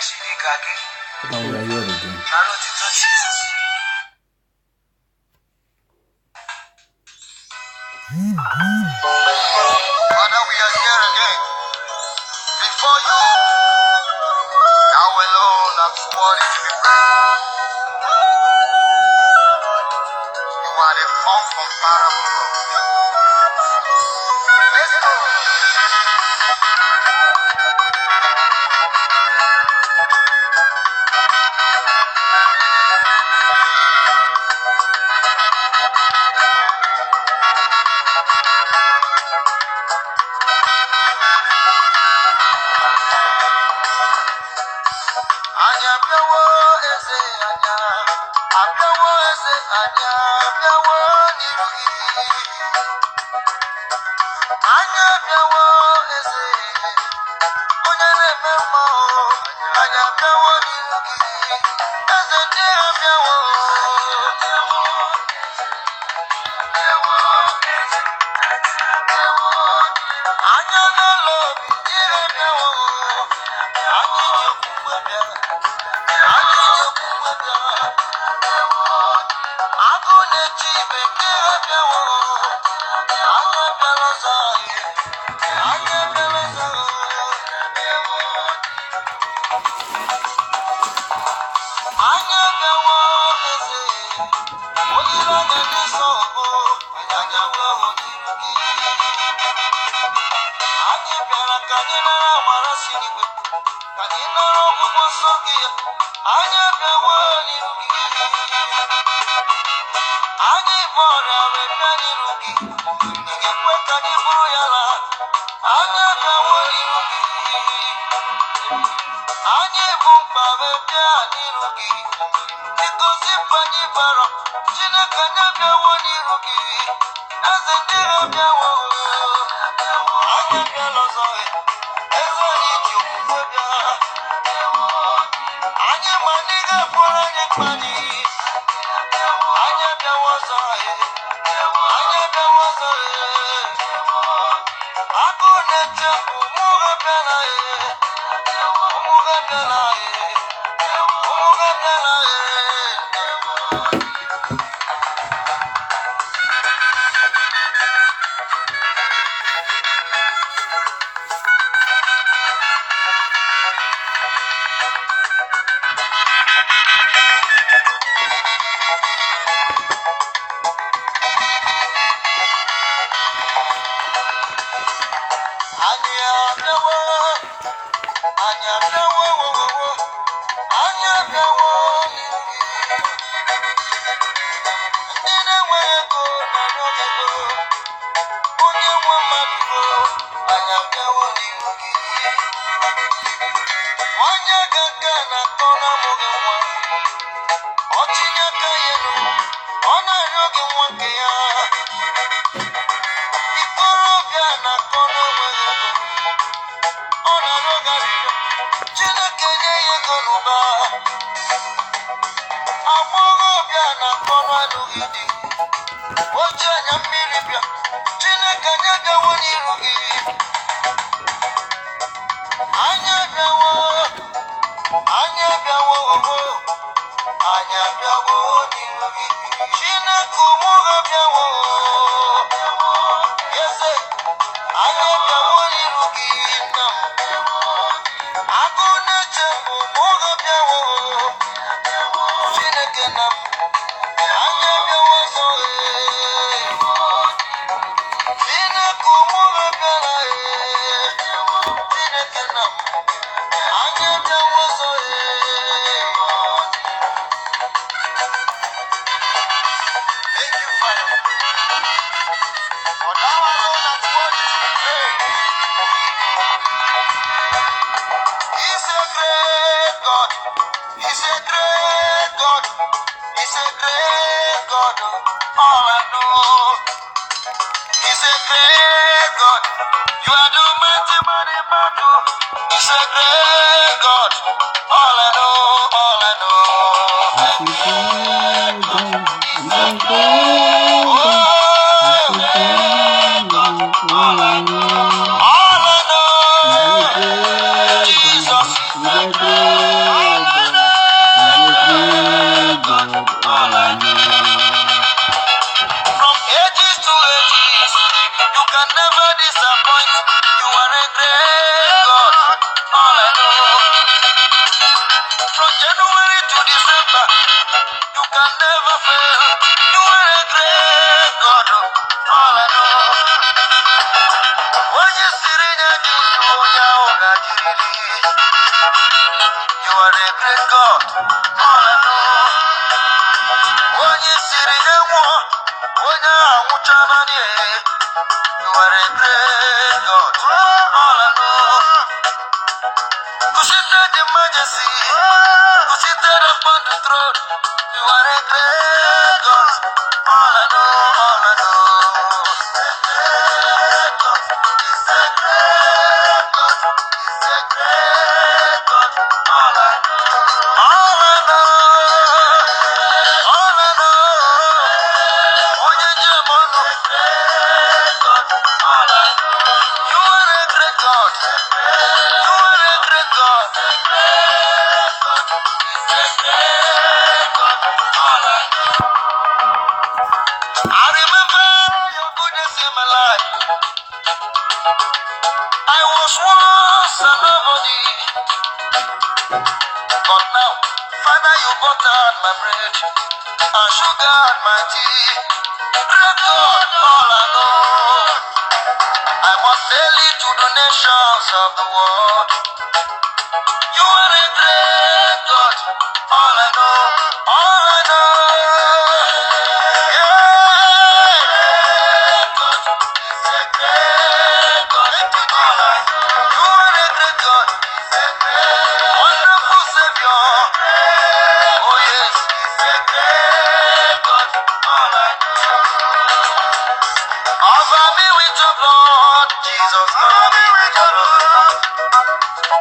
Now we are here again. Father, we are here again. Before you, thou alone art worthy to be praised. You are the uncomparable God. Let's go. Anya biawo eze anya, abiawo eze anya, biawo nirugi. Anya biawo eze, onye na-eme mma o, anya biawo nirugi. Eze ndị abiawo. Anya n'ụlọ obi ndị abiawo. Anyị na-ekwu bịa. Agụ na-eji ibe nke abịawo. Anya bịara ọzọ anyị. Anya bịara ọzọ. Anya bịawo eze. Oyiri anya n'ịsọ ọgụ. Anya bịawo n'iru gị. Anyị bịara ka anyị nara amara si n'igwe. Ka anyị nara ọgwụgwọ nsọ gị. Anya bịawo n'iru gị. Anyị bụ ọrịa wee bịa n'iru gị. Ị ga-ekwe ka anyị bụrụ ya laa. Anya bịawo n'iru gị. Anyị bụ mkpa wee bịa n'iru gị. Biko zipụ anyị bara. Chineke anyị bịawo n'iru gị. Eze ndị ha bịawo. Anyị bịala ọzọ. Eze anyị ji okwukwe bịa. Anyị ma ndị ga-ekwuru anyị mkpa anyị. Anyị bịawo ọzọ. Anyị bịawo ọzọ. Agụ na-echefu ụmụ ha bịala. Ụmụ ha bịala. Ụmụ ha bịala. Anyị abịawo. Anyị abịawo. Anyị abịawo n'iru gị. Ndị na-enweghị ego na-arịọ gị ego. Onye nwe mmadụ. Anyị abịawo n'iru gị. Nwanyị aga na-akọ na-amụghị nwa. Ọ tinye aka ya elu. Ọ na-arịọ gị nwa nke ya. Ikorobịa na-akọ na-enweghị ego. Ọ na-arịọ gị arịrịọ. Chineke nye ya ego n'ụba. Agbọghọbịa na-akọ na-alụghị di. O ji anya mmiri bịa. Chineke anyị bịawo n'iru gị. Anyị bịawo. Anyị bịawo. Anyị abịawo n'iru gị. Chineke ụmụ ha bịawo. Eze, anyị bịawo n'iru gị nna m. Agụ na-echefu ụmụ ha bịawo. Chineke nna m. Anyị abịawo ọzọ. Chineke ụmụ ha bịara. Chineke nna m. Anyị abịawo ọzọ. Thank you, Father. For thou alone art worthy to be praised. He's a great God. He's a great God. He's a great God. All I know. He's a great God. You are the mighty man in battle. He's a great God. All I know. All I know. All I know. Jesus. From ages to ages, you can never disappoint. You are a great God. All I know. From January to December, you can never fail. You are a great God. All I know. When you sit in your you are a great God. All I know. When you sit in your when you are a great God. All I know. Who seated in majesty, who seated upon the throne. You are a great God. All I know, all I know. He's a great God. He's a great God. He's a great God. All I know. All I know. All I know. Oh, yeah, yeah, man. Great God. All I know. You are a great God. You are a great God. I remember your goodness in my life. I was once a nobody, but now, Father, you buttered my bread and sugared my tea. Great God, all I know. I must tell it to the nations of the world. You are a great God. All I know, all I know. Yeah. God is a great God. All I know. You are a great God. Wonderful Savior. Oh yes, He's a great God. All I know. Cover me with your blood, Jesus. Cover me with your blood.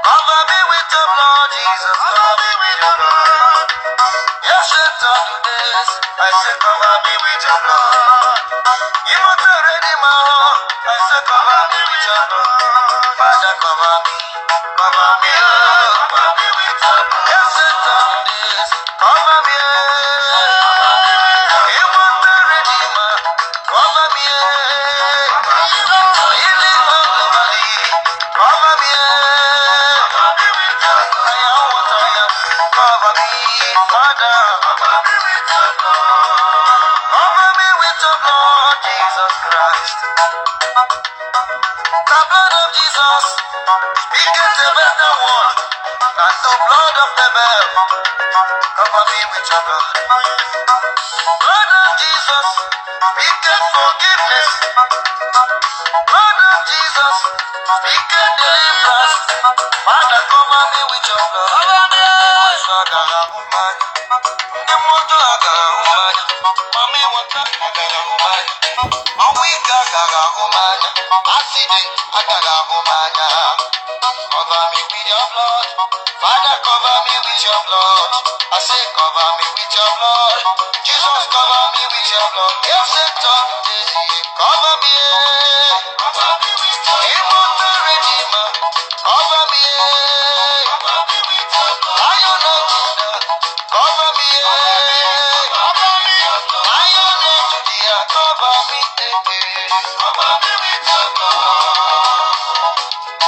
Cover me with your blood, Jesus. Cover me with your blood. Yes, it's all to this. I say, cover me with your blood. You want to ready my heart. I say, cover me with your blood. Father, cover me. Cover me, oh. Cover me with your blood. Yes, it's all to this. Cover me, oh. You want to ready my cover me, oh. Healing of the body. Cover me, oh. I am what I am. Cover me, Father. Cover me with your blood. Cover me with your blood, Jesus Christ. The blood of Jesus speaketh a better word than the blood of Abel. Cover me with your blood. Blood of Jesus speaketh forgiveness. Blood of Jesus speaketh deliverance. Father, cover me with your blood. Cover me. The moto agara humanya, mami wata agara humanya, mawika agara humanya, accident agara humanya. Cover me with your blood, Father, cover me with your blood. I say cover me with your blood, Jesus, cover me with your blood. Yes, it's all cover me, cover me with your immortal Redeemer, cover me, cover me with your blood. Lion of Judah, cover me, cover me, Lion of Judah, cover me, cover me with your blood.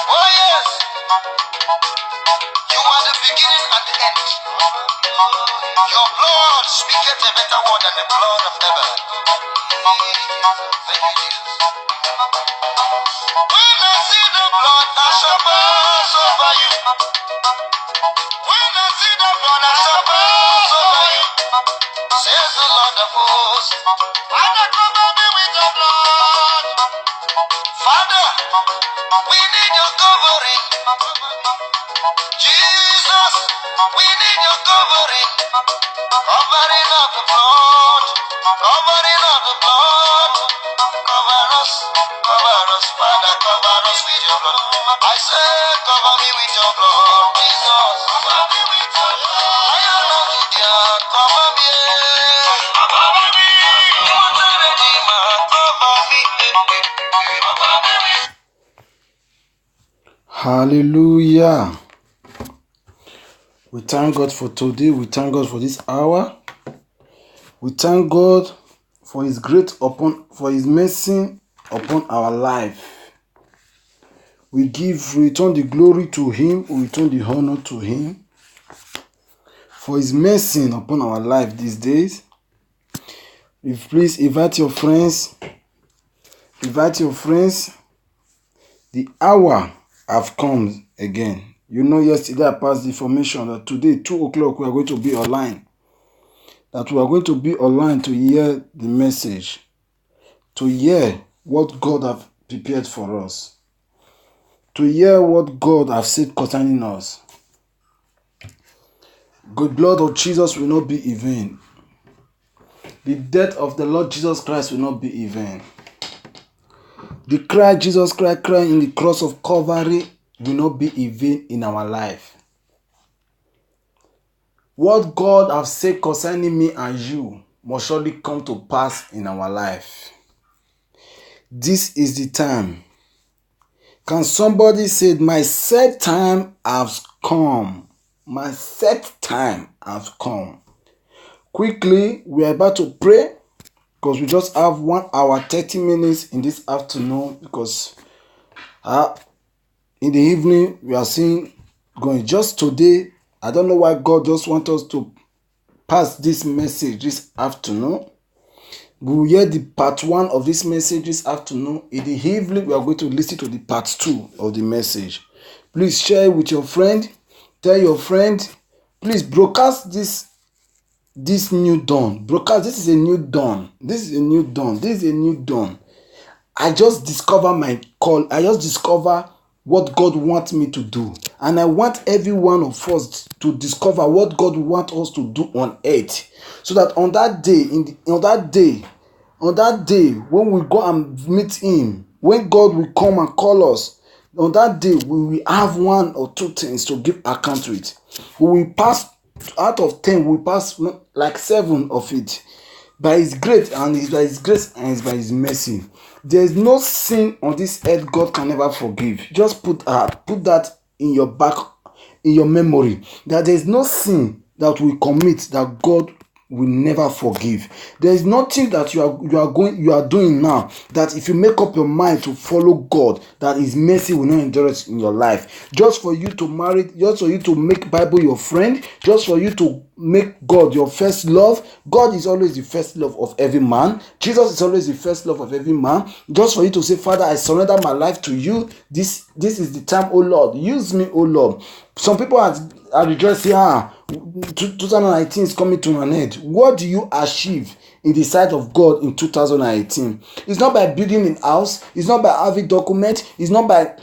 Oh yes, you are the beginning and the end. Your blood speaketh a better word than the blood of Abel. Thank you, Jesus. When I see the blood, I shall pass over you. When I see the blood, I shall pass over you. Says the Lord of hosts. Father, cover me with your blood. Father, we need your covering. Jesus, we need your covering. Covering of the blood. Covering of the blood. Cover us, Father, cover us with your blood. I say, cover me with your blood, Jesus. Cover me with your blood. I am not Lydia, cover me. Cover me. You are the Redeemer, cover me. Cover me. Hallelujah. We thank God for today. We thank God for this hour. We thank God for His mercy upon our life. We return the glory to Him. We return the honor to Him for His mercy upon our life these days. If please invite your friends. Invite your friends. The hour have come again. You know, yesterday I passed the information that today, 2 o'clock, we are going to be online. That we are going to be online to hear the message, to hear what God has prepared for us, to hear what God has said concerning us. The blood of Jesus will not be in vain. The death of the Lord Jesus Christ will not be in vain. The cry Jesus Christ cried in the cross of Calvary will not be in vain in our life. What God has said concerning me and you must surely come to pass in our life. This is the time. Can somebody say, my set time has come? My set time has come. Quickly, we are about to pray because we just have 1 hour 30 minutes in this afternoon, because in the evening we are seeing going just today. I don't know why God just wants us to pass this message this afternoon. We will hear the part 1 of this message this afternoon. In the evening, we are going to listen to the part 2 of the message. Please share it with your friend. Tell your friend. Please broadcast this new dawn. Broadcast. This is a new dawn. This is a new dawn. This is a new dawn. I just discover my call. I just discover what God wants me to do. And I want every one of us to discover what God wants us to do on earth. So that on that day, when we go and meet Him, when God will come and call us, on that day, we will have 1 or 2 things to give account to it. We will pass, out of 10, we will pass like 7 of it. By His grace, and it's by His grace and it's by His mercy. There is no sin on this earth God can never forgive. Just put that in your memory, that there is no sin that we commit that God will never forgive. There is nothing that you are doing now that if you make up your mind to follow God, that His mercy will not endure it in your life. Just for you to marry, just for you to make Bible your friend, just for you to make God your first love. God is always the first love of every man. Jesus is always the first love of every man. Just for you to say, Father, I surrender my life to you. This is the time, oh Lord. Use me, oh Lord. Some people are rejoicing, 2019 is coming to an end. What do you achieve in the sight of God in 2018? It's not by building a house. It's not by having documents. It's not by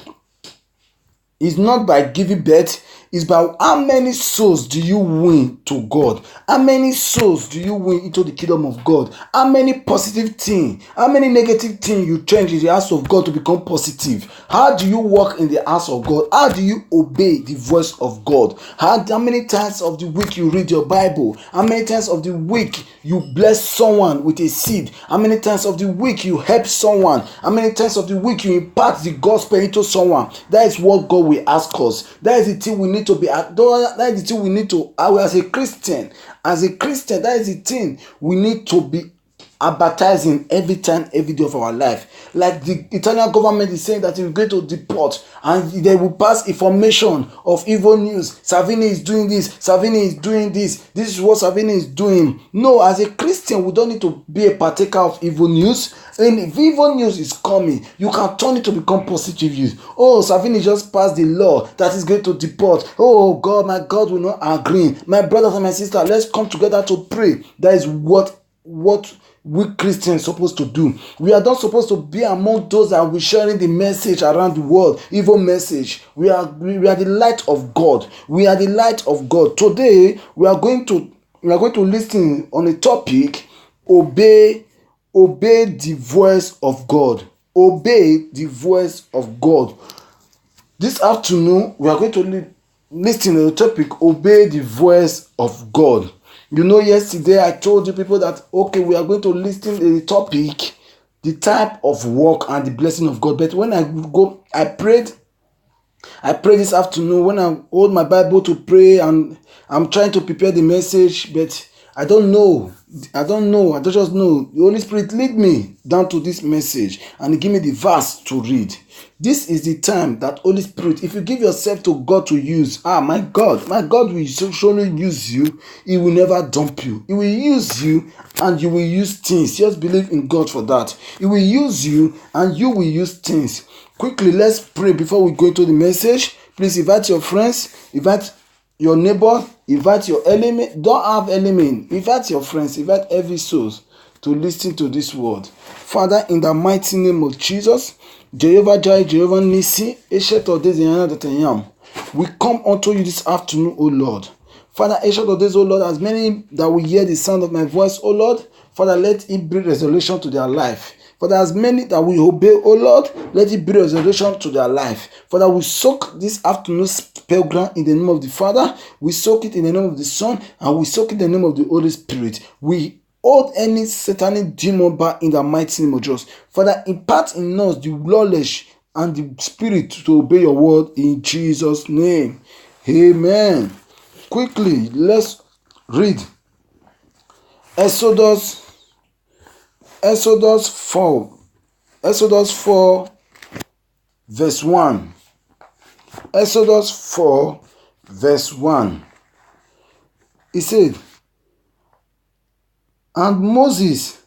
giving birth. It's by how many souls do you win to God? How many souls do you win into the kingdom of God? How many positive things, how many negative things you change in the house of God to become positive? How do you walk in the house of God? How do you obey the voice of God? How many times of the week you read your Bible? How many times of the week you bless someone with a seed? How many times of the week you help someone? How many times of the week you impart the gospel into someone? That is what God will ask us. That is the thing we need to be. That is the thing we need to. As a Christian, that is the thing we need to be advertising every time, every day of our life. Like the Italian government is saying that we're going to deport and they will pass information of evil news. Salvini is doing this. Salvini is doing this. This is what Salvini is doing. No, as a Christian, we don't need to be a partaker of evil news. And if evil news is coming, you can turn it to become positive news. Oh, Salvini just passed the law that is going to deport. Oh God, my God will not agree. My brothers and my sisters, let's come together to pray. That is what we Christians are supposed to do. We are not supposed to be among those that will be sharing the message around the world, evil message. We are the light of God. We are the light of God. Today we are going to listen on a topic: obey the voice of God. Obey the voice of God. This afternoon we are going to listen on the topic: obey the voice of God. You know, yesterday I told you people that, okay, we are going to listen to the topic, the type of work and the blessing of God. But when I prayed I pray this afternoon when I hold my Bible to pray and I'm trying to prepare the message, but I don't know. I don't just know. The Holy Spirit lead me down to this message and give me the verse to read. This is the time that Holy Spirit, if you give yourself to God to use, my God will surely use you. He will never dump you. He will use you and you will use things. Just believe in God for that. He will use you and you will use things. Quickly, let's pray before we go into the message. Please invite your friends, invite your neighbor, invite your enemy. Don't have enemy. Invite your friends, invite every soul to listen to this word. Father, in the mighty name of Jesus, Jehovah Jireh, Jehovah Nissi, Ancient of Days, that I am, we come unto you this afternoon, O Lord. Father, Ancient of Days, O Lord, as many that will hear the sound of my voice, O Lord, Father, let it bring resolution to their life. Father, as many that will obey, O Lord, let it bring resurrection to their life. Father, we soak this afternoon's program in the name of the Father, we soak it in the name of the Son, and we soak it in the name of the Holy Spirit. We hold any satanic demon back in the mighty name of Jesus. Father, impart in us the knowledge and the spirit to obey your word in Jesus' name. Amen. Quickly, let's read Exodus 4 verse 1. Exodus 4 verse 1. He said, and Moses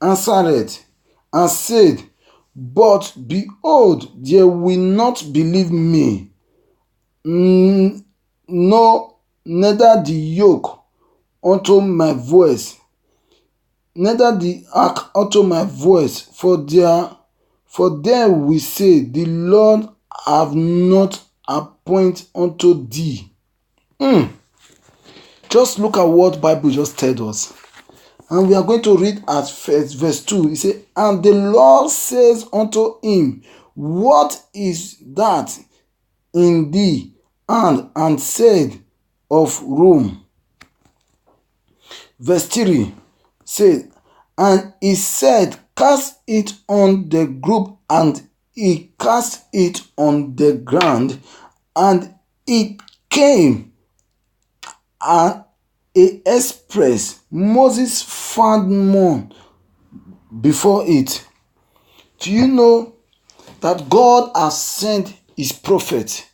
answered and said, but behold, they will not believe me, no, neither the yoke unto my voice, neither the ark unto my voice, for them we say, the Lord have not appointed unto thee. Just look at what Bible just told us. And we are going to read at verse 2. He said, and the Lord says unto him, what is that in thee hand? And said, of Rome. Verse 3 said, and he said, cast it on the group, and he cast it on the ground, and it came and a express. Moses found more before it. Do you know that God has sent his prophet?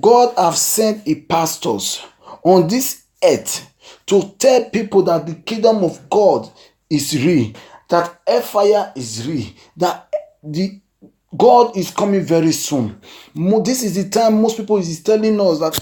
God has sent his pastors on this earth to tell people that the kingdom of God is real, that fire is real, that the God is coming very soon. This is the time most people is telling us that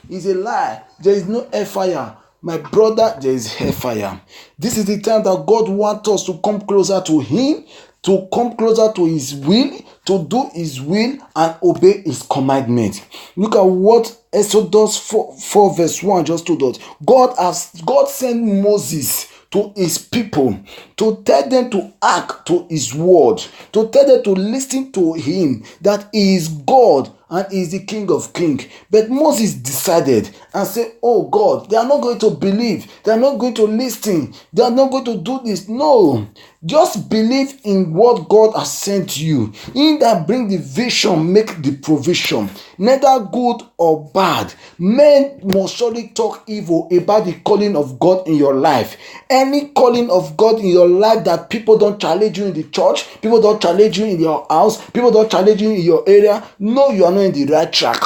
it's a lie. There is no fire. My brother, there is hellfire. This is the time that God wants us to come closer to him, to come closer to his will, to do his will and obey his commandment. Look at what Exodus 4 verse 1 just told us. God sent Moses to his people to tell them to act to his word, to tell them to listen to him, that he is God and he is the King of Kings. But Moses decided and said, oh God, they are not going to believe, they are not going to listen, they are not going to do this. No, just believe in what God has sent you. In that bring the vision, make the provision. Neither good or bad, men must surely talk evil about the calling of God in your life. Any calling of God in your life that people don't challenge you in the church, people don't challenge you in your house, people don't challenge you in your area, no, you are not in the right track.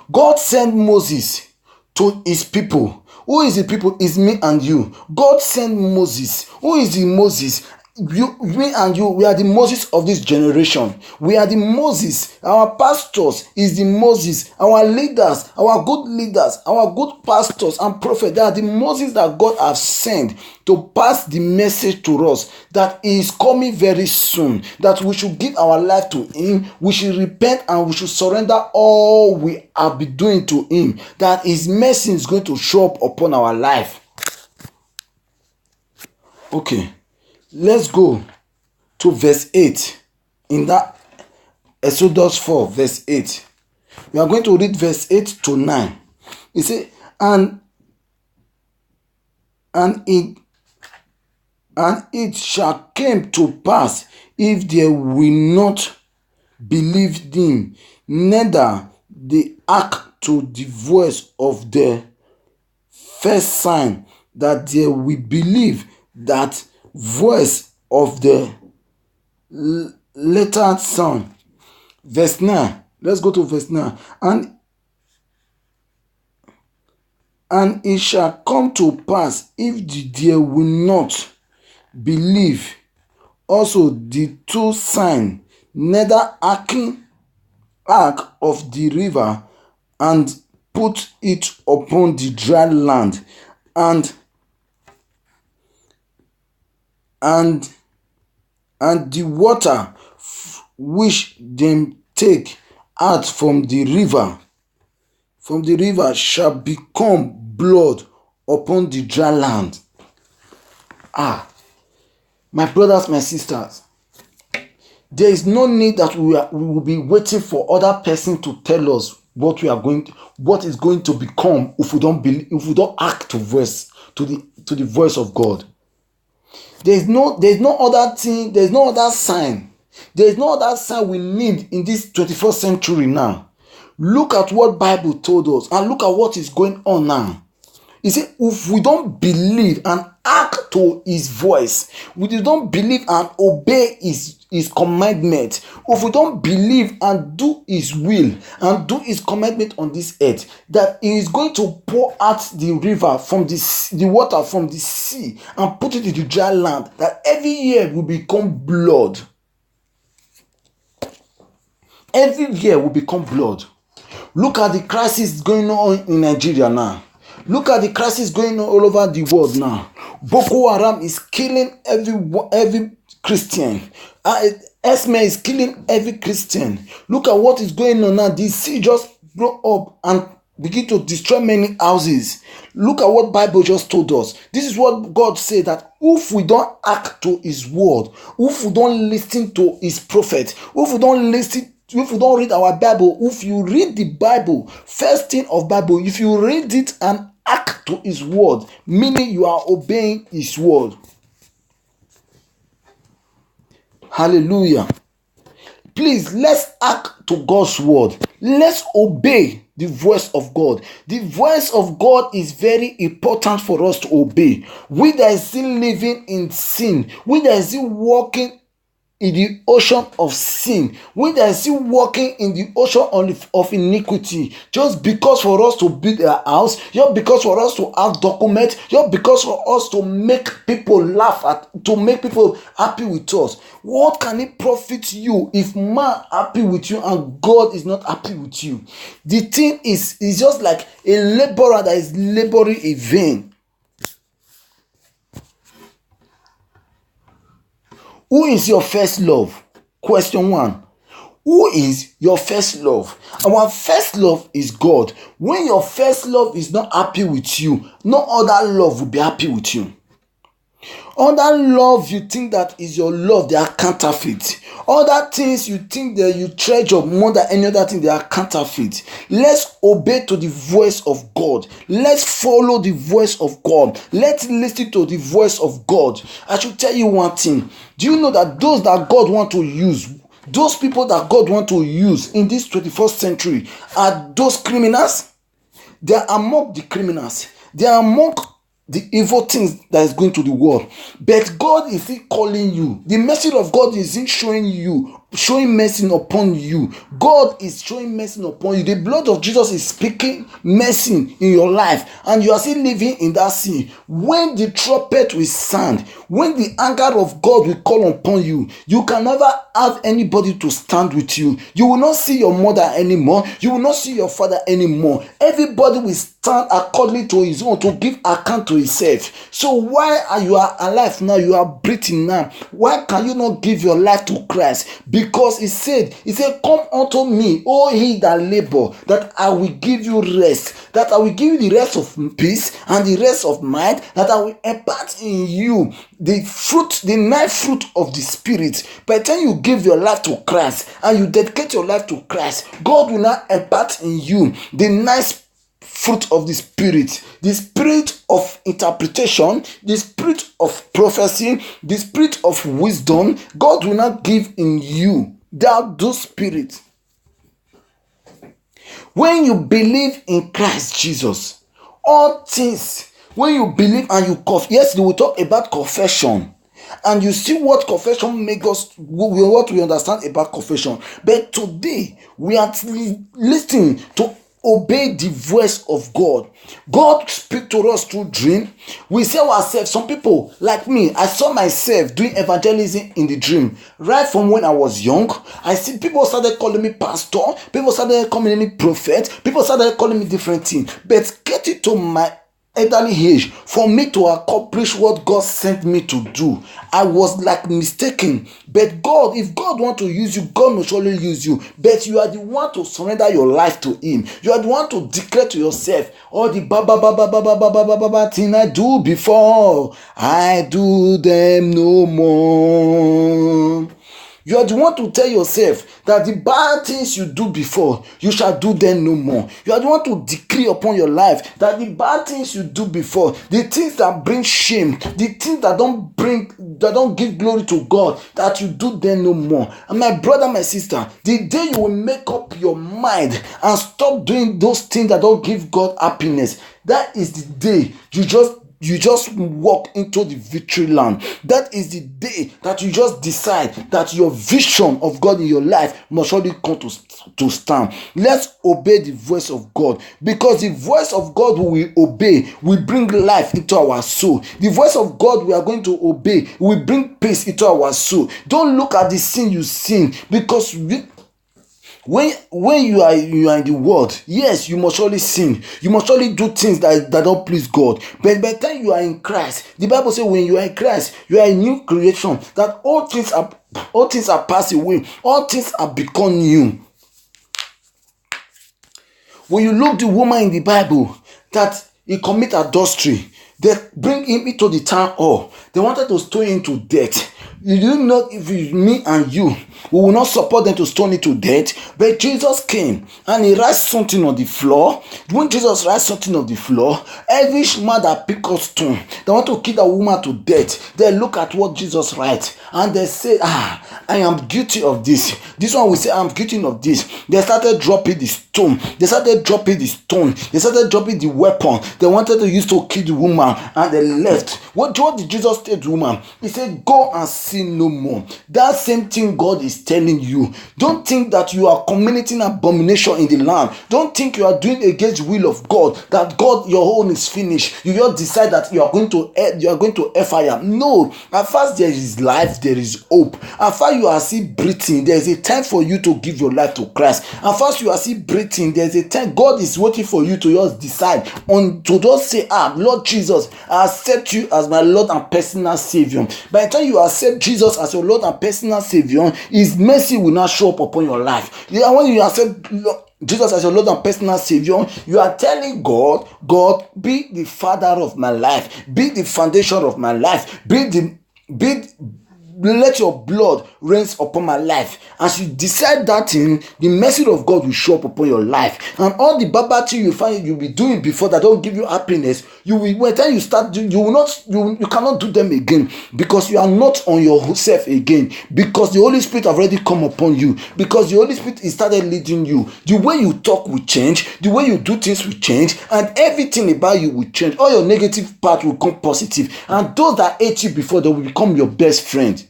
God sent Moses to his people. Who is the people? Is me and you. God sent Moses. Who is the Moses? Me and you, we are the Moses of this generation. We are the Moses. Our pastors is the Moses. Our leaders, our good pastors and prophets, they are the Moses that God has sent to pass the message to us that he is coming very soon, that we should give our life to him, we should repent and we should surrender all we have been doing to him, that his mercy is going to show up upon our life. Okay. Let's go to verse 8 in that Exodus 4 verse 8. We are going to read verse 8 to 9. He said, and it shall come to pass, if they will not believed him, neither they heark to the voice of the first sign, that they will believe that voice of the later son. Verse 9. Let's go to verse 9. And it shall come to pass, if they will not believe also the two signs, neither hearken of the river, and put it upon the dry land, and the water which them take out from the river shall become blood upon the dry land. My brothers, my sisters, there is no need that we will be waiting for other person to tell us what is going to become if we don't act to the voice of God. There's no other thing, there's no other sign. There's no other sign we need in this 21st century now. Look at what Bible told us and look at what is going on now. He said, if we don't believe and act to his voice, we don't believe and obey his commandment, if we don't believe and do his will and do his commandment on this earth, that he is going to pour out the river from the water from the sea and put it in the dry land, that every year will become blood. Every year will become blood. Look at the crisis going on in Nigeria now. Look at the crisis going on all over the world now. Boko Haram is killing every Christian. Esme is killing every Christian. Look at what is going on now. The sea just blow up and begin to destroy many houses. Look at what Bible just told us. This is what God said, that if we don't act to his word, if we don't listen to his prophet, if we don't read our Bible, if you read the Bible, first thing of Bible, if you read it and act to his word, meaning you are obeying his word. Hallelujah. Please, let's act to God's word. Let's obey the voice of God. The voice of God is very important for us to obey. We that is still living in sin, we that is still walking in the ocean of sin, we that are still walking in the ocean of iniquity, just because for us to build a house, just because for us to have documents, just because for us to make people laugh to make people happy with us. What can it profit you if man happy with you and God is not happy with you? The thing is just like a laborer that is laboring in vain. Who is your first love? Question 1. Who is your first love? Our first love is God. When your first love is not happy with you, no other love will be happy with you. Other love you think that is your love, they are counterfeit. Other things you think that you treasure more than any other thing, they are counterfeit. Let's obey to the voice of God. Let's follow the voice of God. Let's listen to the voice of God. I should tell you one thing. Do you know that those that God want to use, those people that God want to use in this 21st century are those criminals? They are among the criminals. They are among the evil things that is going to the world. But God is still calling you. The message of God is in showing mercy upon you. God is showing mercy upon you. The blood of Jesus is speaking mercy in your life, and you are still living in that sin. When the trumpet will sound, when the anger of God will call upon you, you can never have anybody to stand with you. You will not see your mother anymore. You will not see your father anymore. Everybody will stand according to his own, to give account to himself. So why are you alive now? You are breathing now. Why can you not give your life to Christ? Because he said, come unto me, O ye that labor, that I will give you rest, that I will give you the rest of peace and the rest of mind, that I will impart in you the fruit, the nice fruit of the Spirit. By the time you give your life to Christ and you dedicate your life to Christ, God will now impart in you the nice fruit of the Spirit, the spirit of interpretation, the spirit of prophecy, the spirit of wisdom. God will not give in you those spirits. When you believe in Christ Jesus, all things, when you believe and you yes, we will talk about confession. And you see what confession makes us, what we understand about confession. But today, we are listening to obey the voice of God. God speaks to us through dream. We see ourselves, some people like me, I saw myself doing evangelism in the dream. Right from when I was young, I see people started calling me pastor, people started calling me prophet, people started calling me different things. But getting to my elderly age, for me to accomplish what God sent me to do, I was like mistaken. But God, if God want to use you, God will surely use you. But you are the one to surrender your life to Him. You are the one to declare to yourself, all the ba thing I do before, I do them no more. You are the one to tell yourself that the bad things you do before, you shall do them no more. You are the one to decree upon your life that the bad things you do before, the things that bring shame, the things that don't give glory to God, that you do them no more. And my brother, my sister, the day you will make up your mind and stop doing those things that don't give God happiness, that is the day you just walk into the victory land. That is the day that you just decide that your vision of God in your life must surely come to stand. Let's obey the voice of God, because the voice of God we obey will bring life into our soul. The voice of God we are going to obey will bring peace into our soul. Don't look at the sin you sin, because when you are in the world, yes, you must surely sin, you must surely do things that don't please God. But by the time you are in Christ, the Bible says when you are in Christ, you are a new creation, that all things are passed away, all things are become new. When you look the woman in the Bible that he commit adultery, they bring him into the town hall. They wanted to stone him to death. You do know, if me and you, we will not support them to stone him to death. But Jesus came and he writes something on the floor. When Jesus writes something on the floor, every man that pick up stone, they want to kill that woman to death, they look at what Jesus writes and they say, I am guilty of this. This one will say, I'm guilty of this. They started dropping the stone. They started dropping the weapon they wanted to use to kill the woman, and they left. What did Jesus tell the woman? He said, go and sin no more. That same thing God is telling you. Don't think that you are committing abomination in the land. Don't think you are doing against the will of God, that God, your own is finished. You just decide that you are going to fire. No. At first there is life, there is hope. At first you are still breathing, there is a time for you to give your life to Christ. At first you are still breathing, there is a time God is waiting for you to just decide to just say, Lord Jesus, I accept you as my Lord and personal Savior. By the time you accept Jesus as your Lord and personal Savior, His mercy will not show up upon your life. When you accept Jesus as your Lord and personal Savior, you are telling God, be the Father of my life, be the foundation of my life, let your blood reign upon my life. As you decide that thing, the mercy of God will show up upon your life, and all the bad thing you find you'll be doing before that don't give you happiness, when you start doing, you cannot do them again, because you are not on yourself again, because the Holy Spirit have already come upon you, because the Holy Spirit is started leading you. The way you talk will change, the way you do things will change, and everything about you will change. All your negative part will come positive, and those that hate you before, they will become your best friend.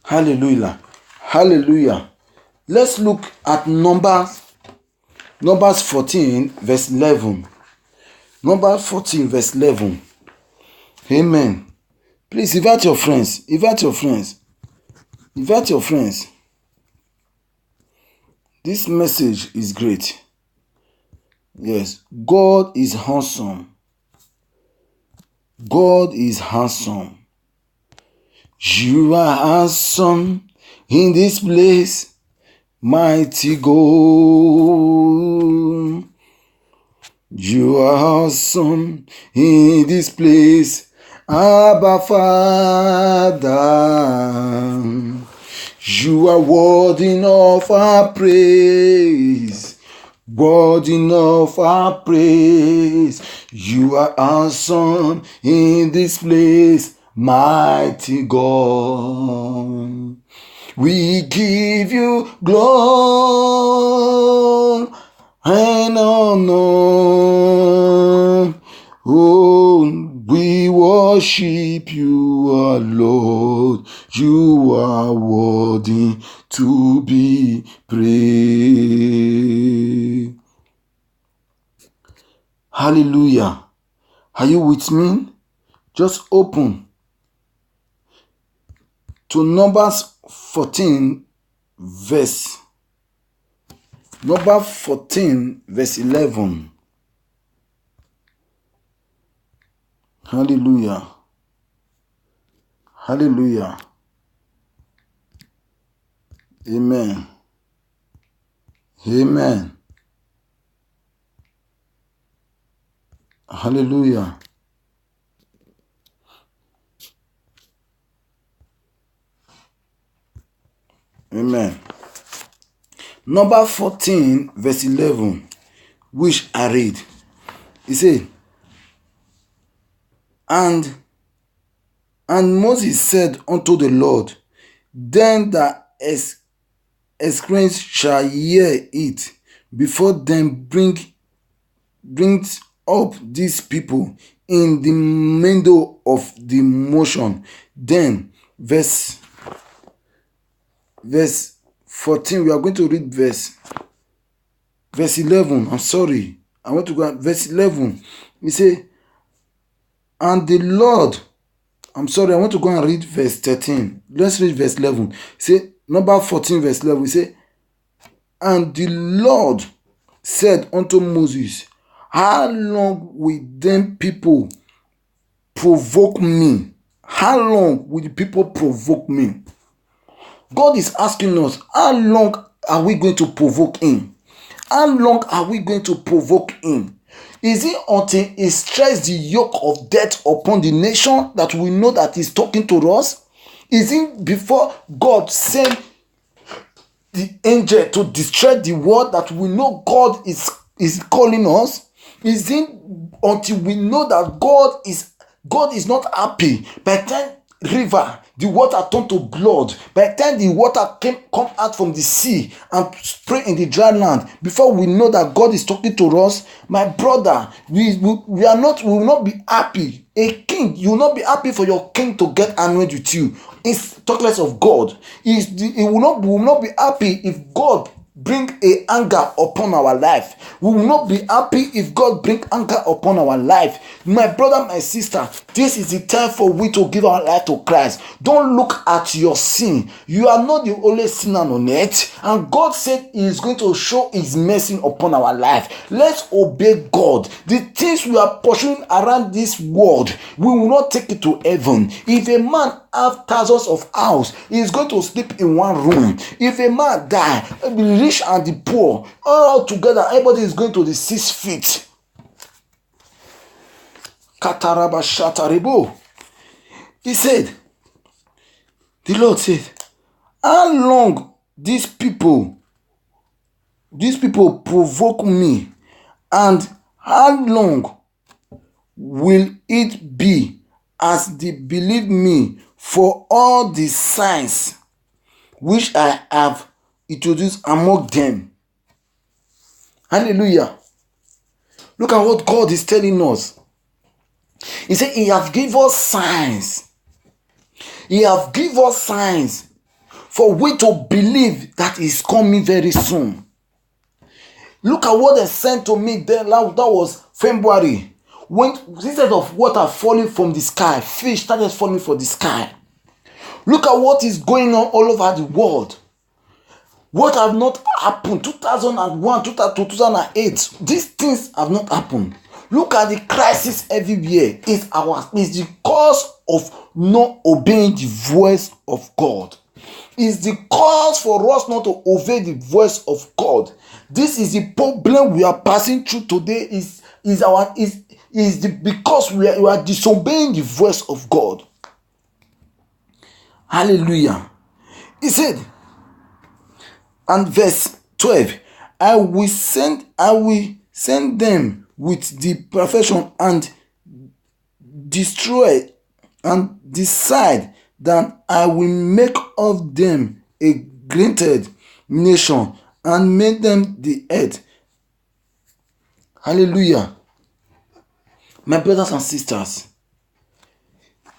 Hallelujah. Hallelujah. Let's look at Numbers 14 verse 11. Numbers 14 verse 11. Amen. Please invite your friends. This message is great. Yes, God is handsome. God is handsome. You are handsome in this place, mighty God. You are awesome in this place, Abba Father. You are worthy of our praise, worthy of our praise. You are awesome in this place, mighty God. We give you glory and honor. Oh, we worship you, our Lord. You are worthy to be praised. Hallelujah. Are you with me? Just open to Numbers 14 verse 11. Hallelujah. Hallelujah. Amen. Amen. Hallelujah. Amen. Number 14 verse 11, which I read. He said, and Moses said unto the Lord, then the Escrines shall hear it before them brings up these people in the middle of the motion. Then verse 14, we are going to read verse 11. I'm sorry, I want to go at verse 11. He say, and the Lord, I'm sorry, I want to go and read verse 13. Let's read verse 11. Say, number 14 verse 11. We say, and the Lord said unto Moses, how long will them people provoke me? How long will the people provoke me? God is asking us, how long are we going to provoke him? How long are we going to provoke him? Is it until he stretches the yoke of death upon the nation that we know that he's talking to us? Is it before God sent the angel to destroy the world that we know God is calling us? Is it until we know that God is not happy by the time river, the water turned to blood, by the time the water come out from the sea and spray in the dry land, before we know that God is talking to us? My brother, we will not be happy. A king, you will not be happy for your king to get annoyed with you. It's talk less of God. We will not be happy if God bring a anger upon our life. We will not be happy if God bring anger upon our life. My brother, my sister, this is the time for we to give our life to Christ. Don't look at your sin. You are not the only sinner on earth, and God said he is going to show his mercy upon our life. Let's obey God. The things we are pursuing around this world, we will not take it to heaven. If a man have thousands of houses, he is going to sleep in one room. If a man die, the rich and the poor, all together, everybody is going to the 6 feet. Kataraba Shataribo. He said, the Lord said, how long these people provoke me, and how long will it be as they believe me for all the signs which I have introduced among them? Hallelujah. Look at what God is telling us. He said he has given us signs. He has given us signs for we to believe that he's coming very soon. Look at what they sent to me then. That was February. When instead of water falling from the sky, fish started falling from the sky. Look at what is going on all over the world. What have not happened? 2001, 2008. These things have not happened. Look at the crisis everywhere. It's the cause of not obeying the voice of God. It's the cause for us not to obey the voice of God. This is the problem we are passing through today. Because we are disobeying the voice of God. Hallelujah. He said, and verse 12, I will send them with the perfection and destroy and decide that I will make of them a granted nation and made them the head. Hallelujah. My brothers and sisters,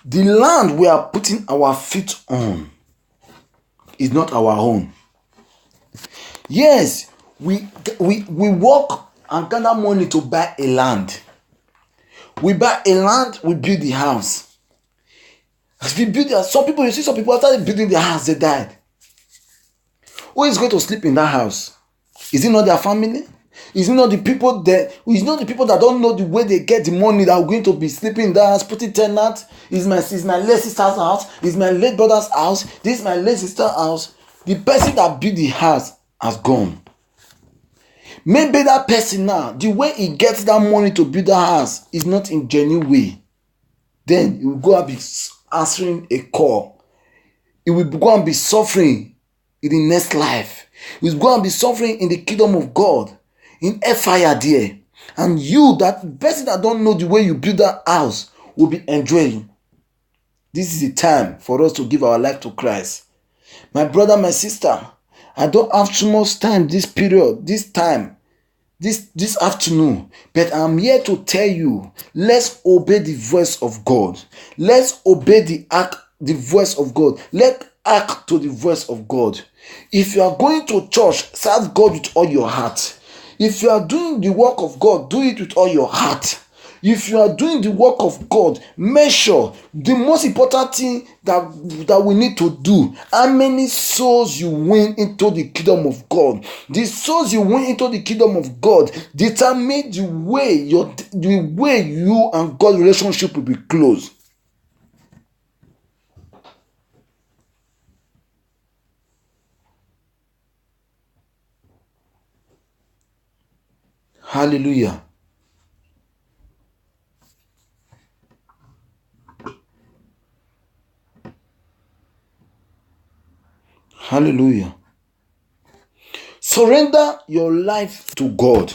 the land we are putting our feet on is not our own. Yes, we work and gather money to buy a land. We buy a land, we build the house. As we build it, some people, you see some people after building the house, they died. Who is going to sleep in that house? Is it not their family? Is it not the people that? Is it not the people that don't know the way they get the money that are going to be sleeping in that house, putting tenant? Is my late sister's house? Is my late brother's house? This is my late sister's house. The person that built the house has gone. Maybe that person now, the way he gets that money to build that house is not in genuine way. Then he will go and be answering a call. He will go and be suffering in the next life. He will go and be suffering in the kingdom of God, in fire there. And you, that person that don't know the way you build that house, will be enjoying. This is the time for us to give our life to Christ. My brother, my sister, I don't have too much time this period, this time, this afternoon, but I'm here to tell you, let's obey the voice of God. Let's obey the voice of God. Let's act to the voice of God. If you are going to church, serve God with all your heart. If you are doing the work of God, do it with all your heart. If you are doing the work of God, make sure the most important thing that we need to do, how many souls you win into the kingdom of God. The souls you win into the kingdom of God determine the way you and God relationship will be close. Hallelujah. Hallelujah. Surrender your life to God.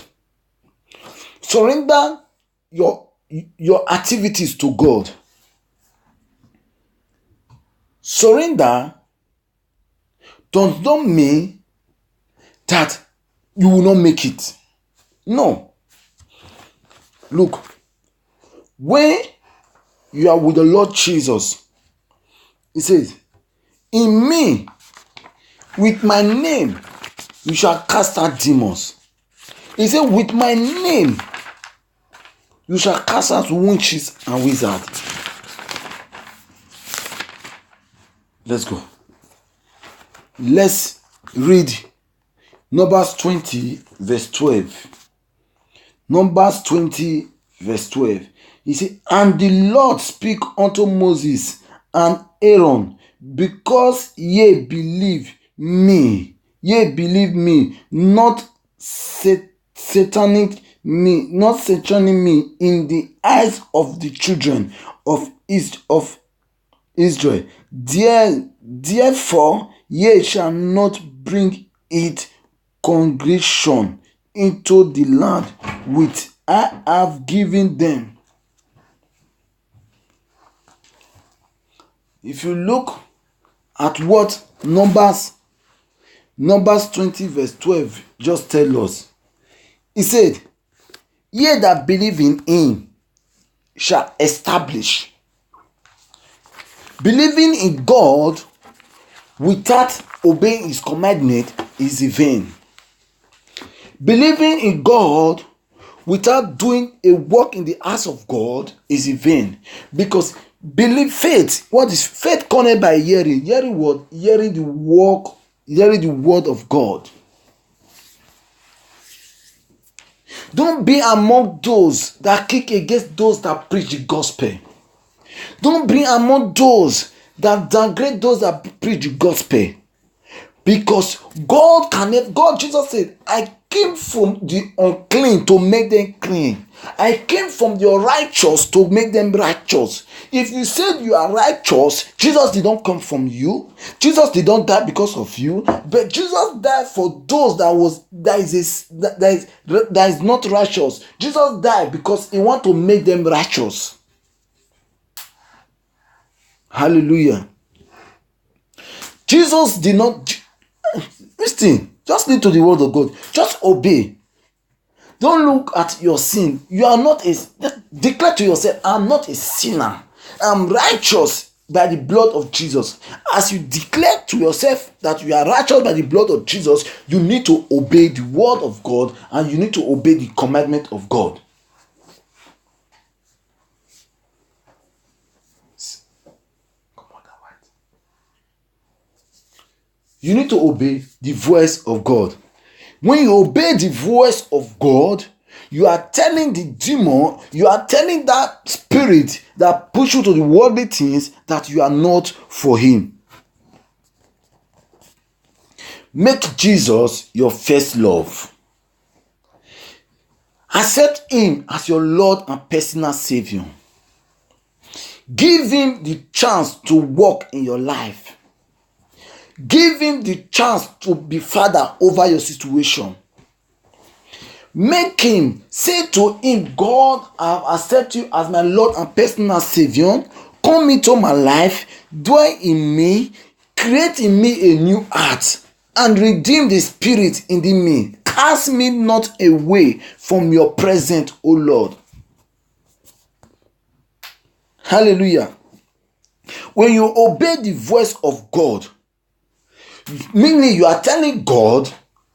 Surrender your activities to God. Surrender does not mean that you will not make it. No. Look, when you are with the Lord Jesus, He says, in me, with my name, you shall cast out demons. He said, with my name, you shall cast out witches and wizards. Let's go. Let's read Numbers 20, verse 12. Numbers 20, verse 12. He said, and the Lord speak unto Moses and Aaron, because ye believe me, not satanic me, not sataning me in the eyes of the children of Israel. Therefore, ye shall not bring it congregation into the land which I have given them. If you look at what Numbers 20 verse 12 just tell us, he said, ye that believe in him shall establish. Believing in God without obeying his commandment is in vain. Believing in God without doing a work in the house of God is in vain. Because faith, what is faith? Coming by hearing. Hearing what? Hearing the word of God. Don't be among those that kick against those that preach the gospel. Don't be among those that downgrade those that preach the gospel. Because God, Jesus said, I came from the unclean to make them clean. I came from the righteous to make them righteous. If you said you are righteous, Jesus did not come from you. Jesus did not die because of you. But Jesus died for those that is not righteous. Jesus died because he wants to make them righteous. Hallelujah. Jesus did not. Listen, just listen to the word of God. Just obey. Don't look at your sin. You are not a. Declare to yourself, I'm not a sinner. I'm righteous by the blood of Jesus. As you declare to yourself that you are righteous by the blood of Jesus, you need to obey the word of God and you need to obey the commandment of God. You need to obey the voice of God. When you obey the voice of God, you are telling the demon, you are telling that spirit that push you to the worldly things that you are not for him. Make Jesus your first love. Accept him as your Lord and personal Savior. Give him the chance to walk in your life. Give him the chance to be father over your situation. Make him, say to him, God, I have accepted you as my Lord and personal Savior. Come into my life, dwell in me, create in me a new heart, and redeem the spirit in me. Cast me not away from your presence, O Lord. Hallelujah. When you obey the voice of God, meaning you are telling God,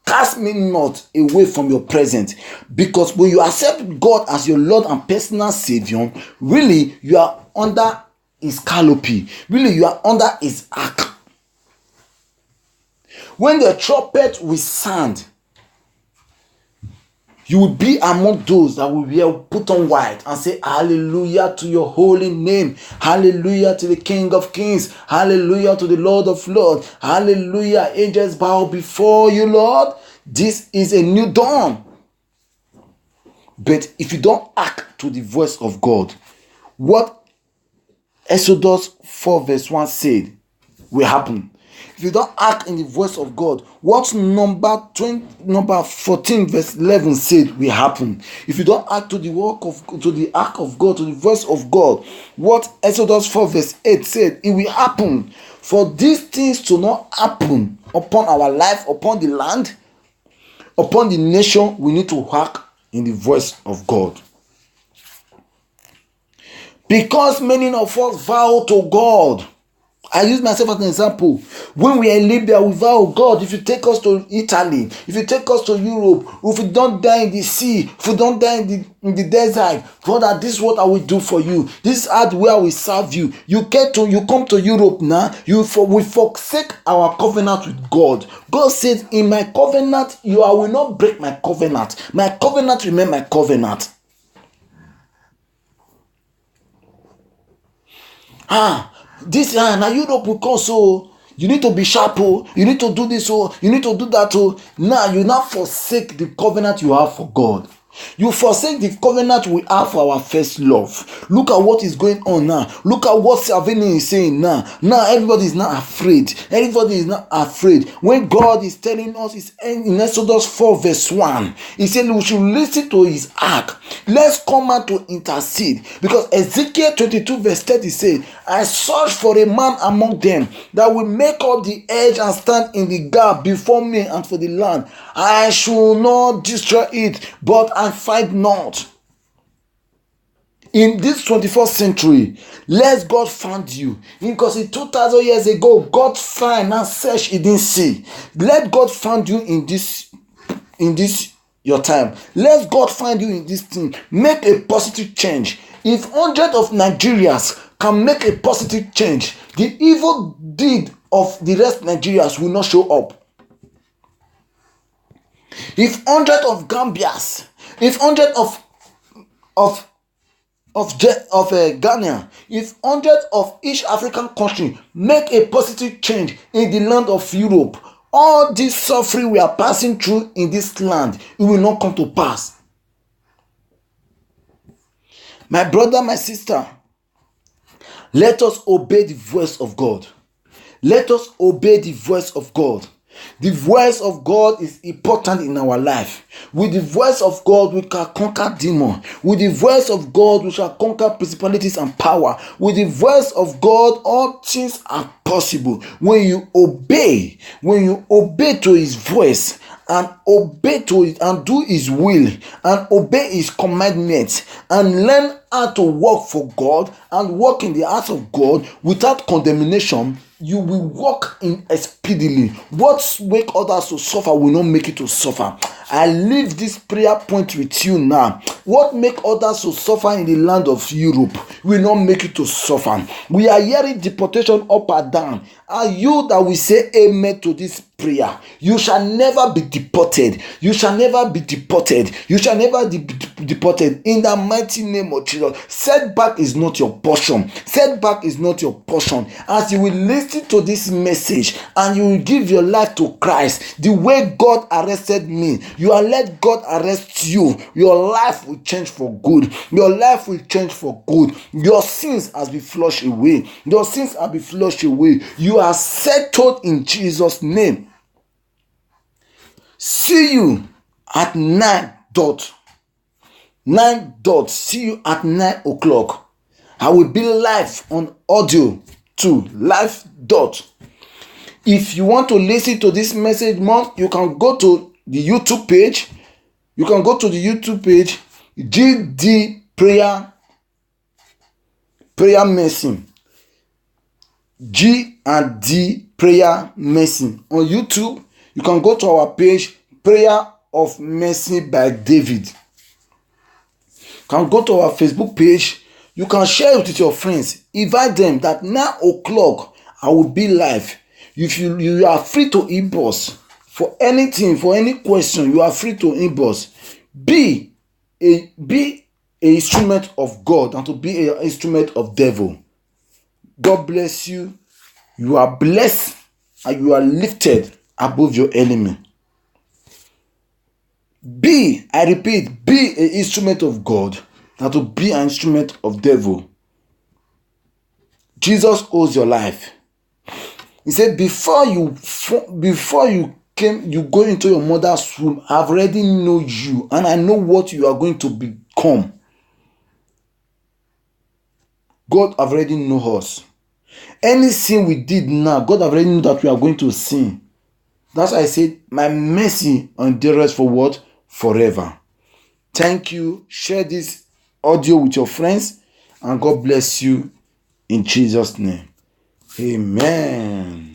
cast me not away from your presence. Because when you accept God as your Lord and personal Savior, really you are under his canopy. Really you are under his ark. When the trumpet will sound, you will be among those that will be put on white and say, hallelujah to your holy name. Hallelujah to the King of Kings. Hallelujah to the Lord of Lords. Hallelujah. Angels bow before you, Lord. This is a new dawn. But if you don't act to the voice of God, what Exodus 4 verse 1 said will happen. If you don't act in the voice of God, what number 14 verse 11 said will happen. If you don't act to the act of God, to the voice of God, what Exodus 4 verse 8 said, it will happen. For these things to not happen upon our life, upon the land, upon the nation, we need to act in the voice of God. Because many of us vow to God. I use myself as an example. When we are in Libya, we vow, God, if you take us to Italy, if you take us to Europe, if we don't die in the sea, if we don't die in the desert, Father, this is what I will do for you. This is how where we serve you. You come to Europe now, we forsake our covenant with God. God says, in my covenant, I will not break my covenant. My covenant remain my covenant. This now Europe will come, so you need to be sharp, you need to do this, you need to do that. Now you now forsake the covenant you have for God. You forsake the covenant we have for our first love. Look at what is going on now. Look at what Salvini is saying now. Now everybody is not afraid. Everybody is not afraid. When God is telling us, it's in Exodus 4 verse 1, he said we should listen to his ark. Let's come out to intercede. Because Ezekiel 22 verse 30 said, I search for a man among them that will make up the edge and stand in the gap before me and for the land. I should not destroy it, but I find not. In this 21st century, let God find you. Because in 2000 years ago, God find and search, he didn't see. Let God find you in this your time. Let God find you in this thing. Make a positive change. If hundreds of Nigerians can make a positive change, the evil deed of the rest of Nigerians will not show up. If hundreds of Gambias, if hundreds of Ghana, if hundreds of each African country make a positive change in the land of Europe, all this suffering we are passing through in this land, it will not come to pass. My brother, my sister, let us obey the voice of God. Let us obey the voice of God. The voice of God is important in our life. With the voice of God, we can conquer demons. With the voice of God, we shall conquer principalities and power. With the voice of God, all things are possible. When you obey to his voice, and obey to it, and do his will, and obey his commandments, and learn how to work for God and walk in the house of God without condemnation, you will walk in speedily. What make others to suffer will not make you to suffer. I leave this prayer point with you now. What make others to suffer in the land of Europe will not make you to suffer. We are hearing deportation up and down. Are you that will say amen to this prayer? You shall never be deported. You shall never be deported. You shall never be deported in the mighty name of Jesus. Setback is not your portion. Setback is not your portion. As you will listen to this message and you will give your life to Christ, the way God arrested me, you will let God arrest you. Your life will change for good. Your life will change for good. Your sins has been flushed away. Your sins have been flushed away. You are settled in Jesus' name. See you at 9 dot. See you at 9 o'clock. I will be live on audio too. Live dot. If you want to listen to this message more, you can go to the YouTube page. You can go to the YouTube page, GD Prayer Mercy. G and D Prayer Mercy. On YouTube, you can go to our page, Prayer of Mercy by David. You can go to our Facebook page. You can share it with your friends. Invite them that 9 o'clock I will be live. If you are free to inbox for anything, for any question, you are free to inbox. Be a instrument of God and to be an instrument of devil. God bless you. You are blessed and you are lifted above your enemy. I repeat, be an instrument of God, not to be an instrument of devil. Jesus owes your life. He said, before you go into your mother's womb, I've already know you and I know what you are going to become. God already know us. Any sin we did now, God already knew that we are going to sin. That's why I said, my mercy endures for what? Forever. Thank you. Share this audio with your friends and God bless you in Jesus' name. Amen.